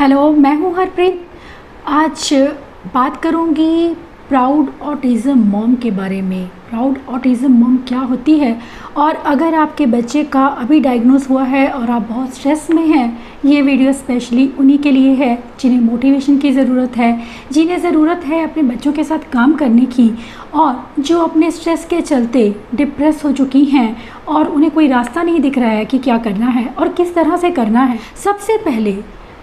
Hello, मैं हूँ हरप्रीत। आज बात करूँगी प्राउड ऑटिज़म मॉम के बारे में। प्राउड ऑटिज़म मॉम क्या होती है, और अगर आपके बच्चे का अभी डायग्नोस हुआ है और आप बहुत स्ट्रेस में हैं, ये वीडियो स्पेशली उन्हीं के लिए है जिन्हें मोटिवेशन की ज़रूरत है, जिन्हें ज़रूरत है अपने बच्चों के साथ काम करने की, और जो अपने स्ट्रेस के चलते डिप्रेस हो चुकी हैं और उन्हें कोई रास्ता नहीं दिख रहा है कि क्या करना है और किस तरह से करना है। सबसे पहले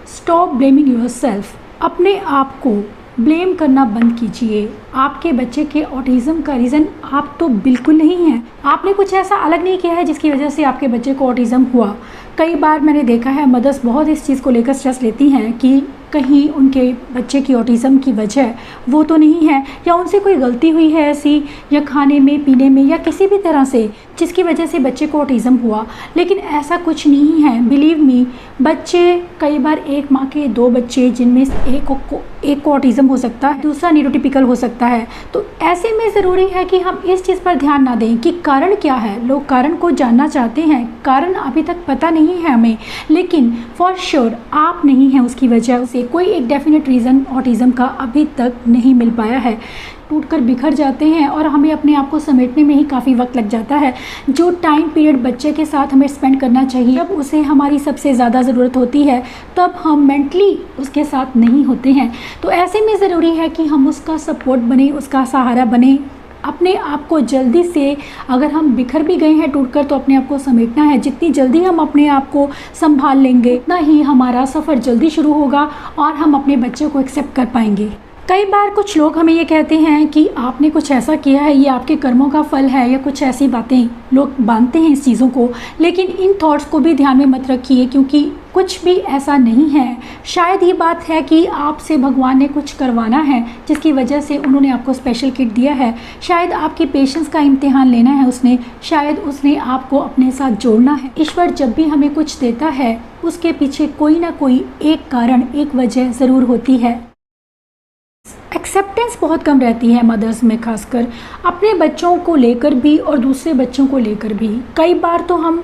स्टॉप ब्लेमिंग योरसेल्फ। अपने आप को ब्लेम करना बंद कीजिए। आपके बच्चे के ऑटिज़म का रीज़न आप तो बिल्कुल नहीं हैं। आपने कुछ ऐसा अलग नहीं किया है जिसकी वजह से आपके बच्चे को ऑटिज़म हुआ। कई बार मैंने देखा है मदर्स बहुत इस चीज़ को लेकर स्ट्रेस लेती हैं कि कहीं उनके बच्चे की ऑटिज़म की वजह वो तो नहीं है, या उनसे कोई गलती हुई है ऐसी, या खाने में पीने में या किसी भी तरह से जिसकी वजह से बच्चे को ऑटिज़म हुआ। लेकिन ऐसा कुछ नहीं है। बिलीव मी, बच्चे कई बार एक माँ के दो बच्चे जिनमें एक को ऑटिज़म हो सकता है, दूसरा न्यूरोटिपिकल हो सकता है। तो ऐसे में ज़रूरी है कि हम इस चीज़ पर ध्यान ना दें कि कारण क्या है। लोग कारण को जानना चाहते हैं, कारण अभी तक पता नहीं है हमें, लेकिन फॉर श्योर आप नहीं हैं उसकी वजह से। कोई एक डेफिनेट रीज़न ऑटिज़म का अभी तक नहीं मिल पाया है। टूटकर बिखर जाते हैं और हमें अपने आप को समेटने में ही काफ़ी वक्त लग जाता है। जो टाइम पीरियड बच्चे के साथ हमें स्पेंड करना चाहिए, जब उसे हमारी सबसे ज़्यादा ज़रूरत होती है, तब हम मेंटली उसके साथ नहीं होते हैं। तो ऐसे में ज़रूरी है कि हम उसका सपोर्ट बने, उसका सहारा बने। अपने आप को जल्दी से, अगर हम बिखर भी गए हैं टूटकर, तो अपने आप को समेटना है। जितनी जल्दी हम अपने आप को संभाल लेंगे, उतना ही हमारा सफ़र जल्दी शुरू होगा और हम अपने बच्चे को एक्सेप्ट कर पाएंगे। कई बार कुछ लोग हमें ये कहते हैं कि आपने कुछ ऐसा किया है, ये आपके कर्मों का फल है, या कुछ ऐसी बातें लोग बांधते हैं इस चीज़ों को। लेकिन इन थॉट्स को भी ध्यान में मत रखिए, क्योंकि कुछ भी ऐसा नहीं है। शायद ये बात है कि आपसे भगवान ने कुछ करवाना है, जिसकी वजह से उन्होंने आपको स्पेशल किट दिया है। शायद आपकी पेशेंस का इम्तिहान लेना है उसने, शायद उसने आपको अपने साथ जोड़ना है। ईश्वर जब भी हमें कुछ देता है, उसके पीछे कोई ना कोई एक कारण, एक वजह ज़रूर होती है। एक्सेप्टेंस बहुत कम रहती है मदर्स में, खासकर अपने बच्चों को लेकर भी और दूसरे बच्चों को लेकर भी। कई बार तो हम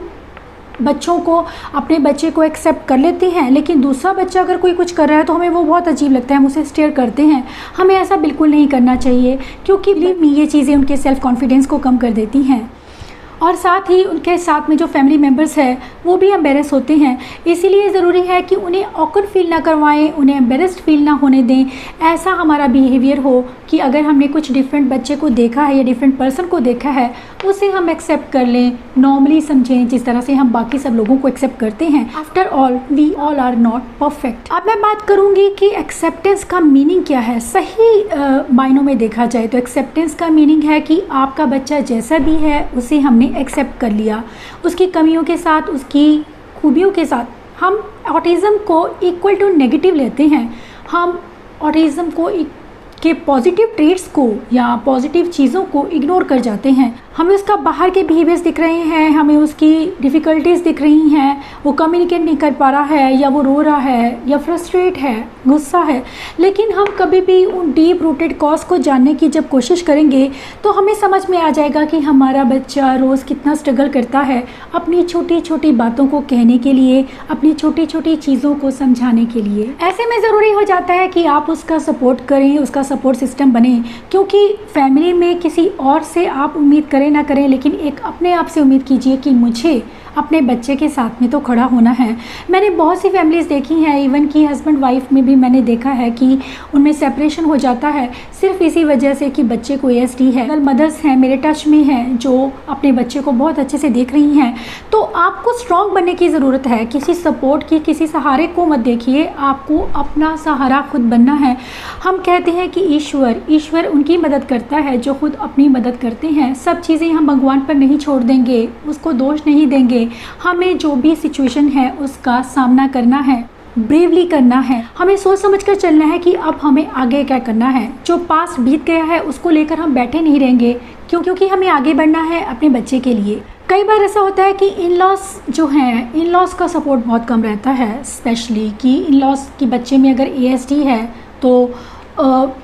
बच्चों को, अपने बच्चे को एक्सेप्ट कर लेते हैं, लेकिन दूसरा बच्चा अगर कोई कुछ कर रहा है तो हमें वो बहुत अजीब लगता है, हम उसे स्टेयर करते हैं। हमें ऐसा बिल्कुल नहीं करना चाहिए, क्योंकि बिलीव मी, ये चीज़ें उनके सेल्फ कॉन्फिडेंस को कम कर देती हैं, और साथ ही उनके साथ में जो फैमिली मेम्बर्स हैं वो भी एम्बेरस होते हैं। इसीलिए ज़रूरी है कि उन्हें ऑकवर्ड फील ना करवाएं, उन्हें एम्बेरस्ड फील ना होने दें। ऐसा हमारा बिहेवियर हो कि अगर हमने कुछ डिफरेंट बच्चे को देखा है या डिफरेंट पर्सन को देखा है, उसे हम एक्सेप्ट कर लें, नॉर्मली समझें, जिस तरह से हम बाकी सब लोगों को एक्सेप्ट करते हैं। After all we all are not perfect. अब मैं बात करूँगी कि एक्सेप्टेंस का मीनिंग क्या है। सही मायनों में देखा जाए तो एक्सेप्टेंस का मीनिंग है कि आपका बच्चा जैसा भी है उसे हमने एक्सेप्ट कर लिया, उसकी कमियों के साथ, उसकी खूबियों के साथ। हम ऑटिज़म को इक्वल टू नेगेटिव लेते हैं। हम ऑटिज़म को के पॉजिटिव ट्रेट्स को या पॉजिटिव चीज़ों को इग्नोर कर जाते हैं। हमें उसका बाहर के बिहेवियर्स दिख रहे हैं, हमें उसकी डिफ़िकल्टीज़ दिख रही हैं, वो कम्युनिकेट नहीं कर पा रहा है, या वो रो रहा है, या फ्रस्ट्रेट है, गुस्सा है। लेकिन हम कभी भी उन डीप रूटेड कॉज को जानने की जब कोशिश करेंगे, तो हमें समझ में आ जाएगा कि हमारा बच्चा रोज़ कितना स्ट्रगल करता है अपनी छोटी छोटी बातों को कहने के लिए, अपनी छोटी छोटी चीज़ों को समझाने के लिए। ऐसे में ज़रूरी हो जाता है कि आप उसका सपोर्ट करें, उसका सपोर्ट सिस्टम बने, क्योंकि फैमिली में किसी और से आप उम्मीद करें ना करें, लेकिन एक अपने आप से उम्मीद कीजिए कि मुझे अपने बच्चे के साथ में तो खड़ा होना है। मैंने बहुत सी फैमिलीज़ देखी हैं, इवन कि हस्बैंड वाइफ में भी मैंने देखा है कि उनमें सेपरेशन हो जाता है सिर्फ इसी वजह से कि बच्चे को ASD है। अगर मदर्स हैं मेरे टच में हैं जो अपने बच्चे को बहुत अच्छे से देख रही हैं, तो आपको स्ट्रॉन्ग बनने की ज़रूरत है। किसी सपोर्ट की, किसी सहारे को मत देखिए, आपको अपना सहारा खुद बनना है। हम कहते हैं कि ईश्वर उनकी मदद करता है जो खुद अपनी मदद करते हैं। सब चीज़ें हम भगवान पर नहीं छोड़ देंगे, उसको दोष नहीं देंगे। हमें जो भी सिचुएशन है उसका सामना करना है, ब्रेवली करना है। हमें सोच समझ कर चलना है कि अब हमें आगे क्या करना है। जो पास्ट बीत गया है उसको लेकर हम बैठे नहीं रहेंगे, क्योंकि हमें आगे बढ़ना है अपने बच्चे के लिए। कई बार ऐसा होता है कि इन-लॉस जो हैं, इन-लॉस का सपोर्ट बहुत कम रहता है, स्पेशली कि इन-लॉस के बच्चे में अगर ASD है तो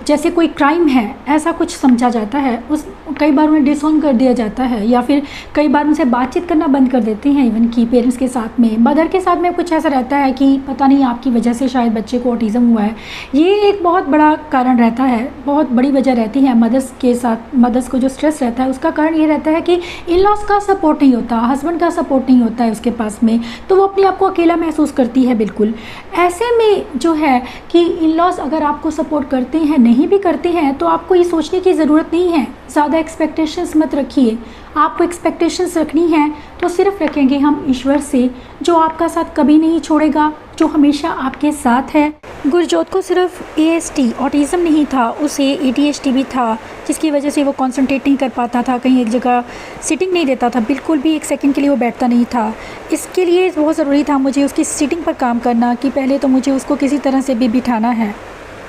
जैसे कोई क्राइम है ऐसा कुछ समझा जाता है। उस कई बार उन्हें डिसऑन कर दिया जाता है या फिर कई बार उनसे बातचीत करना बंद कर देते हैं। इवन कि पेरेंट्स के साथ में, मदर के साथ में कुछ ऐसा रहता है कि पता नहीं आपकी वजह से शायद बच्चे को ऑटिज़म हुआ है। ये एक बहुत बड़ा कारण रहता है, बहुत बड़ी वजह रहती है मदर्स के साथ। मदर्स को जो स्ट्रेस रहता है उसका कारण ये रहता है कि इन लॉज का सपोर्ट नहीं होता, हस्बैंड का सपोर्ट नहीं होता है उसके पास में, तो वो अपने आप को अकेला महसूस करती है। बिल्कुल ऐसे में जो है कि इन लॉज अगर आपको सपोर्ट करते हैं, नहीं भी करते हैं, तो आपको ये सोचने की ज़रूरत नहीं है, ज़्यादा एक्सपेक्टेशंस मत रखिए। आपको एक्सपेक्टेशंस रखनी है तो सिर्फ रखेंगे हम ईश्वर से, जो आपका साथ कभी नहीं छोड़ेगा, जो हमेशा आपके साथ है। गुरजोत को सिर्फ ASD ऑटिज़म नहीं था, उसे ADHD भी था, जिसकी वजह से वो कंसंट्रेट नहीं कर पाता था, कहीं एक जगह सिटिंग नहीं देता था, बिल्कुल भी एक सेकंड के लिए वो बैठता नहीं था। इसके लिए बहुत ज़रूरी था मुझे उसकी सिटिंग पर काम करना, कि पहले तो मुझे उसको किसी तरह से भी बिठाना है।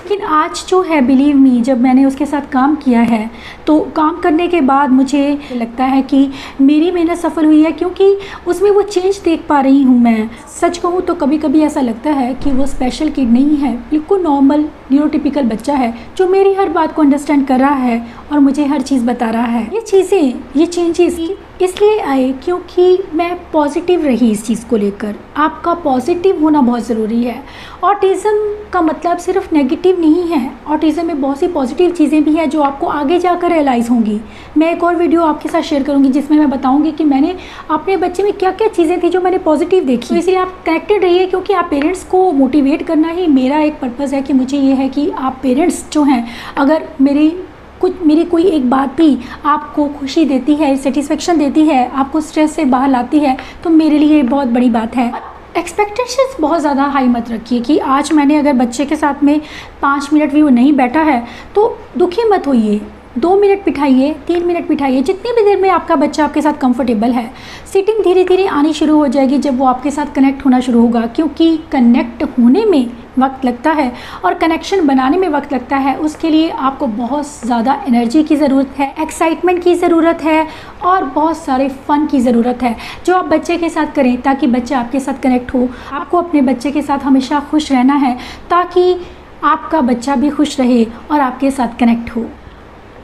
लेकिन आज जो है, बिलीव मी, जब मैंने उसके साथ काम किया है तो काम करने के बाद मुझे लगता है कि मेरी मेहनत सफल हुई है, क्योंकि उसमें वो चेंज देख पा रही हूँ मैं। सच कहूँ तो कभी कभी ऐसा लगता है कि वो स्पेशल किड नहीं है, बिल्कुल नॉर्मल न्यूरोटिपिकल बच्चा है, जो मेरी हर बात को अंडरस्टैंड कर रहा है और मुझे हर चीज़ बता रहा है। ये चीज़ें, ये चेंजेस इसलिए आए क्योंकि मैं पॉजिटिव रही इस चीज़ को लेकर। आपका पॉजिटिव होना बहुत ज़रूरी है। ऑटिज़म का मतलब सिर्फ नेगेटिव नहीं है, ऑटिज़म में बहुत सी पॉजिटिव चीज़ें भी हैं जो आपको आगे जाकर रियलाइज़ होंगी। मैं एक और वीडियो आपके साथ शेयर करूंगी जिसमें मैं बताऊंगी कि मैंने अपने बच्चे में क्या क्या चीज़ें थी जो मैंने पॉजिटिव देखी। तो इसलिए आप कनेक्टेड रहिए, क्योंकि आप पेरेंट्स को मोटिवेट करना ही मेरा एक पर्पज़ है। कि मुझे ये है कि आप पेरेंट्स जो हैं, अगर मेरी कोई एक बात भी आपको खुशी देती है, सेटिस्फेक्शन देती है, आपको स्ट्रेस से बाहर लाती है, तो मेरे लिए बहुत बड़ी बात है। एक्सपेक्टेशंस बहुत ज़्यादा हाई मत रखिए कि आज मैंने अगर बच्चे के साथ में 5 मिनट भी वो नहीं बैठा है तो दुखी मत होइए। 2 मिनट बिठाइए, 3 मिनट बिठाइए, जितनी भी देर में आपका बच्चा आपके साथ कंफर्टेबल है। सीटिंग धीरे धीरे आनी शुरू हो जाएगी जब वो आपके साथ कनेक्ट होना शुरू होगा, क्योंकि कनेक्ट होने में वक्त लगता है और कनेक्शन बनाने में वक्त लगता है। उसके लिए आपको बहुत ज़्यादा एनर्जी की ज़रूरत है, एक्साइटमेंट की ज़रूरत है और बहुत सारे फ़न की ज़रूरत है, जो आप बच्चे के साथ करें ताकि बच्चा आपके साथ कनेक्ट हो। आपको अपने बच्चे के साथ हमेशा खुश रहना है ताकि आपका बच्चा भी खुश रहे और आपके साथ कनेक्ट हो।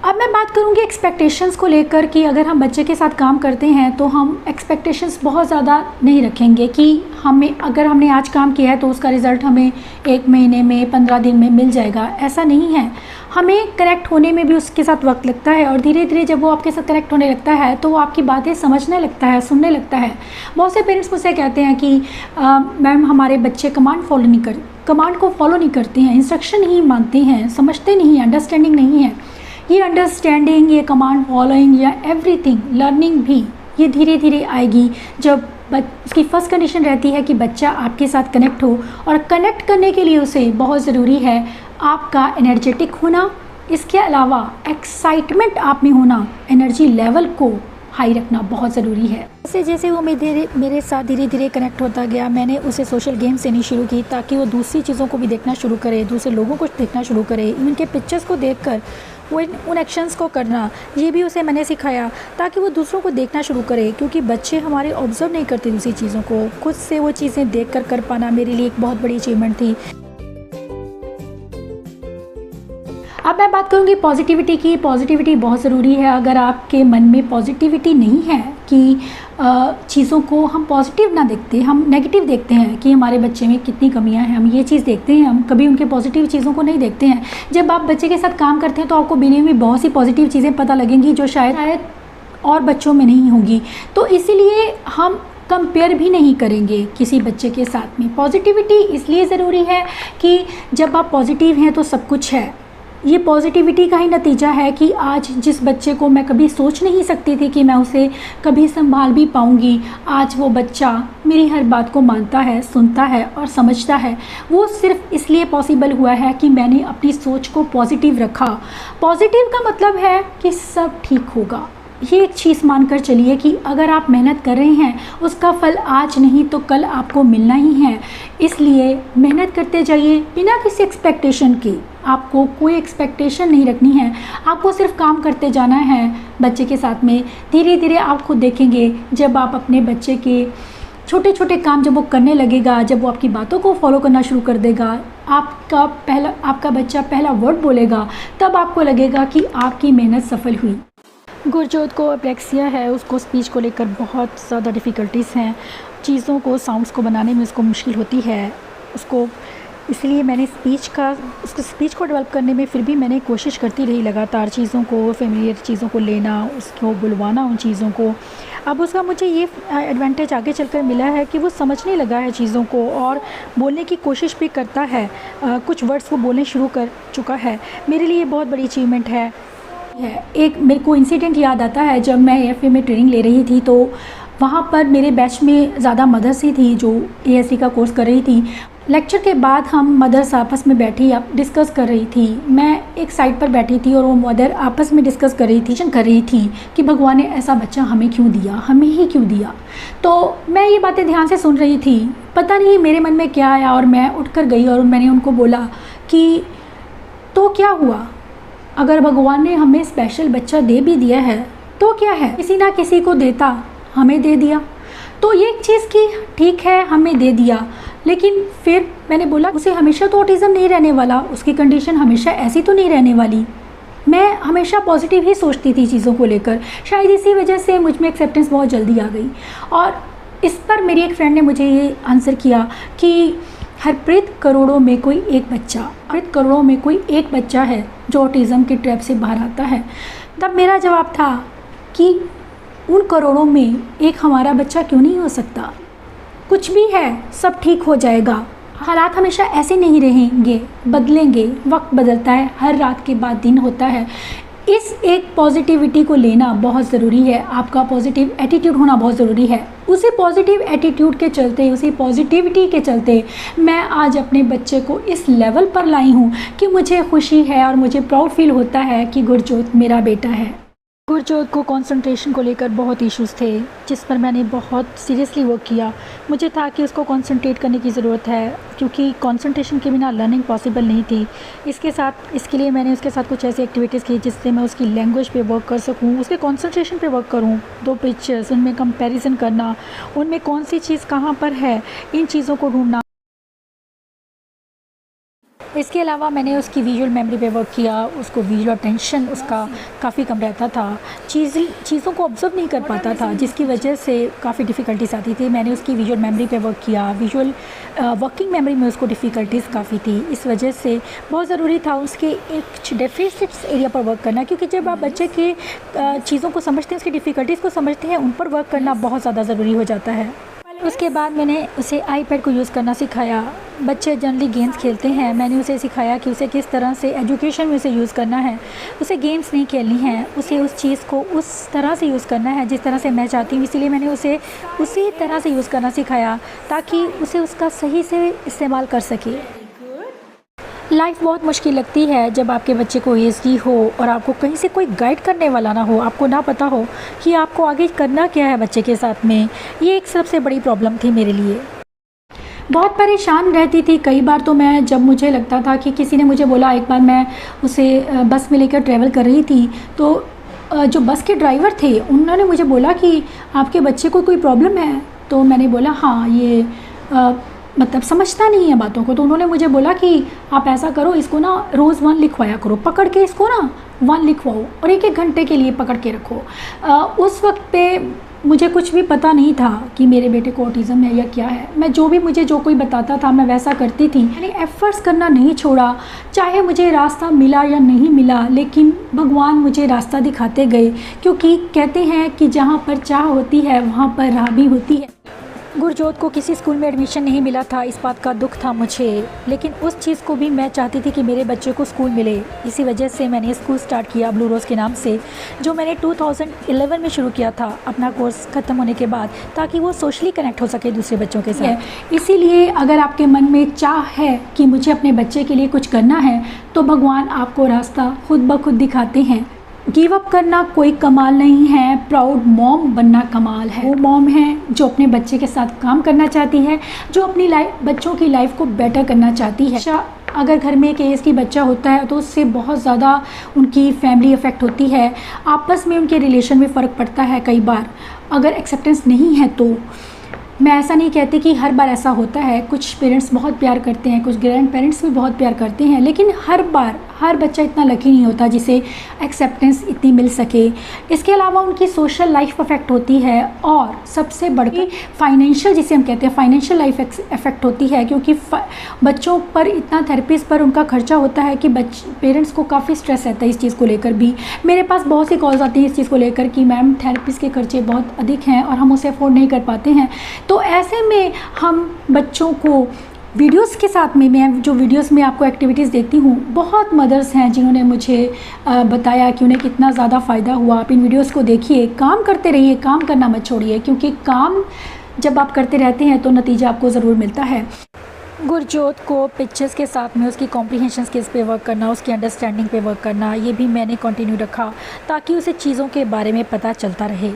अब मैं बात करूंगी एक्सपेक्टेशंस को लेकर कि अगर हम बच्चे के साथ काम करते हैं तो हम एक्सपेक्टेशंस बहुत ज़्यादा नहीं रखेंगे कि अगर हमने आज काम किया है तो उसका रिज़ल्ट हमें 1 महीने में, 15 दिन में मिल जाएगा। ऐसा नहीं है। हमें कनेक्ट होने में भी उसके साथ वक्त लगता है और धीरे धीरे जब वो आपके साथ कनेक्ट होने लगता है तो वो आपकी बातें समझने लगता है, सुनने लगता है। बहुत से पेरेंट्स मुझसे कहते हैं कि मैम हमारे बच्चे कमांड को फॉलो नहीं करते हैं, इंस्ट्रक्शन नहीं मानते हैं, समझते नहीं हैं, अंडरस्टैंडिंग नहीं है। ये अंडरस्टैंडिंग, ये कमांड फॉलोइंग या एवरीथिंग, लर्निंग भी ये धीरे धीरे आएगी जब उसकी फर्स्ट कंडीशन रहती है कि बच्चा आपके साथ कनेक्ट हो। और कनेक्ट करने के लिए उसे बहुत ज़रूरी है आपका एनर्जेटिक होना, इसके अलावा एक्साइटमेंट आप में होना, एनर्जी लेवल को हाई रखना बहुत ज़रूरी है। जैसे जैसे वो मेरे साथ धीरे धीरे कनेक्ट होता गया, मैंने उसे सोशल गेम्स देनी शुरू की ताकि वो दूसरी चीज़ों को भी देखना शुरू करे, दूसरे लोगों को देखना शुरू करे, उनके पिक्चर्स को देखकर वो उन एक्शंस को करना, ये भी उसे मैंने सिखाया ताकि वो दूसरों को देखना शुरू करे। क्योंकि बच्चे हमारे ऑब्जर्व नहीं करते दूसरी चीज़ों को, खुद से वो चीज़ें देख कर पाना मेरे लिए एक बहुत बड़ी अचीवमेंट थी। अब मैं बात करूँगी पॉजिटिविटी की। पॉजिटिविटी बहुत ज़रूरी है। अगर आपके मन में पॉजिटिविटी नहीं है कि चीज़ों को हम पॉजिटिव ना देखते, हम नेगेटिव देखते हैं कि हमारे बच्चे में कितनी कमियां हैं, हम ये चीज़ देखते हैं, हम कभी उनके पॉजिटिव चीज़ों को नहीं देखते हैं। जब आप बच्चे के साथ काम करते हैं तो आपको बिलीव में बहुत सी पॉजिटिव चीज़ें पता लगेंगी जो शायद और बच्चों में नहीं होंगी। तो इसीलिए हम कंपेयर भी नहीं करेंगे किसी बच्चे के साथ में। पॉजिटिविटी इसलिए ज़रूरी है कि जब आप पॉजिटिव हैं तो सब कुछ है। ये पॉजिटिविटी का ही नतीजा है कि आज जिस बच्चे को मैं कभी सोच नहीं सकती थी कि मैं उसे कभी संभाल भी पाऊँगी, आज वो बच्चा मेरी हर बात को मानता है, सुनता है और समझता है। वो सिर्फ इसलिए पॉसिबल हुआ है कि मैंने अपनी सोच को पॉजिटिव रखा। पॉजिटिव का मतलब है कि सब ठीक होगा। ये एक चीज़ मानकर चलिए कि अगर आप मेहनत कर रहे हैं उसका फल आज नहीं तो कल आपको मिलना ही है। इसलिए मेहनत करते जाइए बिना किसी एक्सपेक्टेशन के। आपको कोई एक्सपेक्टेशन नहीं रखनी है, आपको सिर्फ काम करते जाना है बच्चे के साथ में। धीरे धीरे आप खुद देखेंगे जब आप अपने बच्चे के छोटे छोटे काम जब वो करने लगेगा, जब वो आपकी बातों को फॉलो करना शुरू कर देगा, आपका बच्चा पहला वर्ड बोलेगा, तब आपको लगेगा कि आपकी मेहनत सफल हुई। गुरजोत को एप्लेक्सिया है, उसको स्पीच को लेकर बहुत ज़्यादा डिफ़िकल्टीज़ हैं, चीज़ों को साउंड्स को बनाने में उसको मुश्किल होती है उसको, इसलिए मैंने उसके स्पीच को डेवलप करने में फिर भी मैंने कोशिश करती रही लगातार, चीज़ों को फेमिलियर चीज़ों को लेना, उसको बुलवाना उन चीज़ों को। अब उसका मुझे ये एडवांटेज आगे चलकर मिला है कि वो समझने लगा है चीज़ों को और बोलने की कोशिश भी करता है, कुछ वर्ड्स वो बोलने शुरू कर चुका है। मेरे लिए बहुत बड़ी अचीवमेंट है। एक मेरे को इंसिडेंट याद आता है, जब मैं एएफए में ट्रेनिंग ले रही थी तो वहाँ पर मेरे बैच में ज़्यादा मदर्स ही थी जो एएससी का कोर्स कर रही थी। लेक्चर के बाद हम मदर्स आपस में बैठी डिस्कस कर रही थी। मैं एक साइड पर बैठी थी और वो मदर आपस में डिस्कस कर रही थी कि भगवान ने ऐसा बच्चा हमें क्यों दिया, हमें ही क्यों दिया। तो मैं ये बातें ध्यान से सुन रही थी, पता नहीं मेरे मन में क्या आया और मैं उठकर गई और मैंने उनको बोला कि तो क्या हुआ, अगर भगवान ने हमें स्पेशल बच्चा दे भी दिया है तो क्या है, किसी ना किसी को देता, हमें दे दिया। तो ये एक चीज़ की ठीक है हमें दे दिया, लेकिन फिर मैंने बोला उसे हमेशा तो ऑटिज़म नहीं रहने वाला, उसकी कंडीशन हमेशा ऐसी तो नहीं रहने वाली। मैं हमेशा पॉजिटिव ही सोचती थी चीज़ों को लेकर, शायद इसी वजह से मुझ में एक्सेप्टेंस बहुत जल्दी आ गई। और इस पर मेरी एक फ्रेंड ने मुझे ये आंसर किया कि हरप्रीत करोड़ों में कोई एक बच्चा है जो ऑटिज़म के ट्रैप से बाहर आता है। तब मेरा जवाब था कि उन करोड़ों में एक हमारा बच्चा क्यों नहीं हो सकता। कुछ भी है, सब ठीक हो जाएगा, हालात हमेशा ऐसे नहीं रहेंगे, बदलेंगे, वक्त बदलता है, हर रात के बाद दिन होता है। इस एक पॉजिटिविटी को लेना बहुत ज़रूरी है, आपका पॉजिटिव एटीट्यूड होना बहुत ज़रूरी है। उसी पॉजिटिव एटीट्यूड के चलते, उसी पॉजिटिविटी के चलते मैं आज अपने बच्चे को इस लेवल पर लाई हूँ कि मुझे खुशी है और मुझे प्राउड फील होता है कि गुरजोत मेरा बेटा है। गुरजोत को कंसंट्रेशन को लेकर बहुत इश्यूज़ थे, जिस पर मैंने बहुत सीरियसली वर्क किया। मुझे था कि उसको कंसंट्रेट करने की ज़रूरत है, क्योंकि कंसंट्रेशन के बिना लर्निंग पॉसिबल नहीं थी। इसके लिए मैंने उसके साथ कुछ ऐसी एक्टिविटीज़ की जिससे मैं उसकी लैंग्वेज पे वर्क कर सकूं, उसके कंसंट्रेशन पे वर्क करूं। 2 पिक्चर्स, उनमें कंपैरिजन करना, उनमें कौन सी चीज़ कहाँ पर है, इन चीज़ों को ढूंढना। इसके अलावा मैंने उसकी विजुअल मेमोरी पे वर्क किया, उसको विजुअल अटेंशन उसका काफ़ी कम रहता था, चीज़ों को ऑब्जर्व नहीं कर पाता था, जिसकी वजह से काफ़ी डिफ़िकल्टीज आती थी। मैंने उसकी विजुअल मेमोरी पे वर्क किया, विजुअल वर्किंग मेमोरी में उसको डिफ़िकल्टीज़ काफ़ी थी। इस वजह से बहुत ज़रूरी था उसके एक डेफिसिट्स एरिया पर वर्क करना, क्योंकि जब आप बच्चे के चीज़ों को समझते हैं, उसकी डिफ़िकल्टीज़ को समझते हैं, उन पर वर्क करना बहुत ज़्यादा ज़रूरी हो जाता है। उसके बाद मैंने उसे आईपैड को यूज़ करना सिखाया। बच्चे जनरली गेम्स खेलते हैं, मैंने उसे सिखाया कि उसे किस तरह से एजुकेशन में उसे यूज़ करना है। उसे गेम्स नहीं खेलनी है, उसे उस चीज़ को उस तरह से यूज़ करना है जिस तरह से मैं चाहती हूँ। इसीलिए मैंने उसे उसी तरह से यूज़ करना सिखाया ताकि उसे उसका सही से इस्तेमाल कर सके। लाइफ बहुत मुश्किल लगती है जब आपके बच्चे को एएसडी हो और आपको कहीं से कोई गाइड करने वाला ना हो, आपको ना पता हो कि आपको आगे करना क्या है बच्चे के साथ में। ये एक सबसे बड़ी प्रॉब्लम थी मेरे लिए। बहुत परेशान रहती थी कई बार। तो मैं, जब मुझे लगता था कि किसी ने मुझे बोला, एक बार मैं उसे बस में लेकर ट्रैवल कर रही थी, तो जो बस के ड्राइवर थे उन्होंने मुझे बोला कि आपके बच्चे को कोई प्रॉब्लम है। तो मैंने बोला हाँ, ये मतलब समझता नहीं है बातों को। तो उन्होंने मुझे बोला कि आप ऐसा करो, इसको ना रोज़ 1 लिखवाया करो, पकड़ के इसको ना 1 लिखवाओ और 1-1 घंटे के लिए पकड़ के रखो। उस वक्त पे मुझे कुछ भी पता नहीं था कि मेरे बेटे को ऑटिज़म है या क्या है। मैं मुझे जो कोई बताता था मैं वैसा करती थी। मैंने एफ़र्ट्स करना नहीं छोड़ा, चाहे मुझे रास्ता मिला या नहीं मिला, लेकिन भगवान मुझे रास्ता दिखाते गए, क्योंकि कहते हैं कि जहाँ पर चाह होती है वहाँ पर राह भी होती है। गुरजोत को किसी स्कूल में एडमिशन नहीं मिला था, इस बात का दुख था मुझे, लेकिन उस चीज़ को भी मैं चाहती थी कि मेरे बच्चे को स्कूल मिले। इसी वजह से मैंने स्कूल स्टार्ट किया ब्लू रोज़ के नाम से, जो मैंने 2011 में शुरू किया था अपना कोर्स ख़त्म होने के बाद, ताकि वो सोशली कनेक्ट हो सके दूसरे बच्चों के साथ। इसीलिए अगर आपके मन में चाह है कि मुझे अपने बच्चे के लिए कुछ करना है, तो भगवान आपको रास्ता खुद ब खुद दिखाते हैं। गिव अप करना कोई कमाल नहीं है, प्राउड मॉम बनना कमाल है। वो मॉम है जो अपने बच्चे के साथ काम करना चाहती है, जो अपनी बच्चों की लाइफ को बेटर करना चाहती है। अगर घर में एक एएसडी बच्चा होता है तो उससे बहुत ज़्यादा उनकी फैमिली अफेक्ट होती है, आपस में उनके रिलेशन में फ़र्क पड़ता है कई बार। अगर एक्सेप्टेंस नहीं है तो मैं ऐसा नहीं कहती कि हर बार ऐसा होता है, कुछ पेरेंट्स बहुत प्यार करते हैं, कुछ ग्रैंड पेरेंट्स भी बहुत प्यार करते हैं, लेकिन हर बार हर बच्चा इतना लकी नहीं होता जिसे एक्सेप्टेंस इतनी मिल सके। इसके अलावा उनकी सोशल लाइफ अफेक्ट होती है और सबसे बढ़कर फाइनेंशियल, जिसे हम कहते हैं फाइनेंशियल लाइफ अफेक्ट होती है, क्योंकि बच्चों पर इतना थेरेपीज़ पर उनका खर्चा होता है कि पेरेंट्स को काफ़ी स्ट्रेस रहता है इस चीज़ को लेकर भी। मेरे पास बहुत सी कॉल्स आती हैं इस चीज़ को लेकर कि मैम थेरेपीज़ के खर्चे बहुत अधिक हैं और हम उसे अफोर्ड नहीं कर पाते हैं। तो ऐसे में हम बच्चों को वीडियोस के साथ में, मैं जो वीडियोस में आपको एक्टिविटीज़ देती हूँ, बहुत मदर्स हैं जिन्होंने मुझे बताया कि उन्हें कितना ज़्यादा फ़ायदा हुआ। आप इन वीडियोस को देखिए, काम करते रहिए, काम करना मत छोड़िए, क्योंकि काम जब आप करते रहते हैं तो नतीजा आपको ज़रूर मिलता है। गुरजोत को पिक्चर्स के साथ में उसकी कॉम्प्रीहेंशन स्किल्स पे वर्क करना, उसकी अंडरस्टैंडिंग पे वर्क करना, ये भी मैंने कंटिन्यू रखा ताकि उसे चीज़ों के बारे में पता चलता रहे।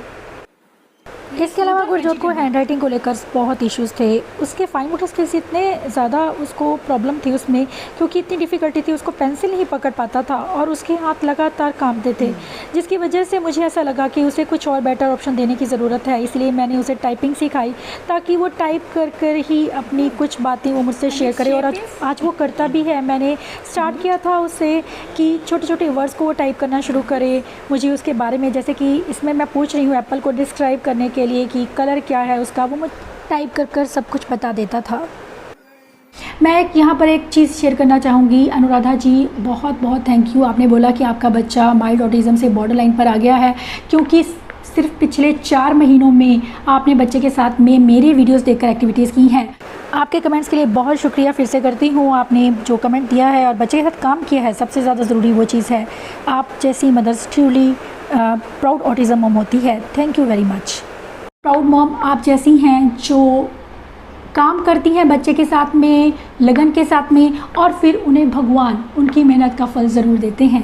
इसके अलावा गुरजोत को हैंड राइटिंग को लेकर बहुत इश्यूज़ थे। उसके फाइन मोटर स्किल्स इतने ज़्यादा उसको प्रॉब्लम थी उसमें, क्योंकि इतनी डिफ़िकल्टी थी, उसको पेंसिल नहीं पकड़ पाता था और उसके हाथ लगातार कांपते थे, जिसकी वजह से मुझे ऐसा लगा कि उसे कुछ और बेटर ऑप्शन देने की ज़रूरत है। इसलिए मैंने उसे टाइपिंग सिखाई ताकि वो टाइप कर कर ही अपनी कुछ बातें वो मुझसे शेयर करे, और आज वो करता भी है। मैंने स्टार्ट किया था उससे कि छोटे छोटे वर्ड्स को वो टाइप करना शुरू करे। मुझे उसके बारे में, जैसे कि इसमें मैं पूछ रही हूँ एप्पल को डिस्क्राइब करने के लिए कि कलर क्या है उसका, वो मुझे टाइप कर कर सब कुछ बता देता था। मैं यहाँ पर एक चीज़ शेयर करना चाहूँगी। अनुराधा जी, बहुत बहुत थैंक यू। आपने बोला कि आपका बच्चा माइल्ड ऑटिज़म से बॉर्डर लाइन पर आ गया है, क्योंकि सिर्फ पिछले 4 महीनों में आपने बच्चे के साथ में मेरे वीडियोस देखकर एक्टिविटीज़ की हैं। आपके कमेंट्स के लिए बहुत शुक्रिया फिर से करती हूँ। आपने जो कमेंट दिया है और बच्चे के साथ काम किया है, सबसे ज़्यादा ज़रूरी वो चीज़ है। आप जैसी mothers truly proud autism mom होती है। Thank you very much. Proud mom आप जैसी हैं जो काम करती हैं बच्चे के साथ में, लगन के साथ में, और फिर उन्हें भगवान उनकी मेहनत का फल ज़रूर देते हैं।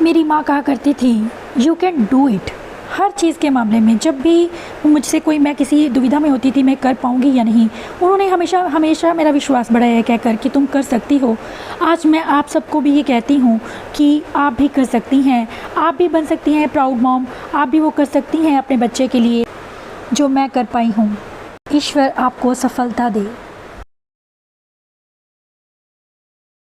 मेरी माँ कहा करती थी यू कैन डू इट। हर चीज़ के मामले में जब भी मुझसे कोई, मैं किसी दुविधा में होती थी मैं कर पाऊँगी या नहीं, उन्होंने हमेशा हमेशा मेरा विश्वास बढ़ाया कहकर कि तुम कर सकती हो। आज मैं आप सबको भी ये कहती हूँ कि आप भी कर सकती हैं, आप भी बन सकती हैं प्राउड मॉम, आप भी वो कर सकती हैं अपने बच्चे के लिए जो मैं कर पाई हूँ। ईश्वर आपको सफलता दे।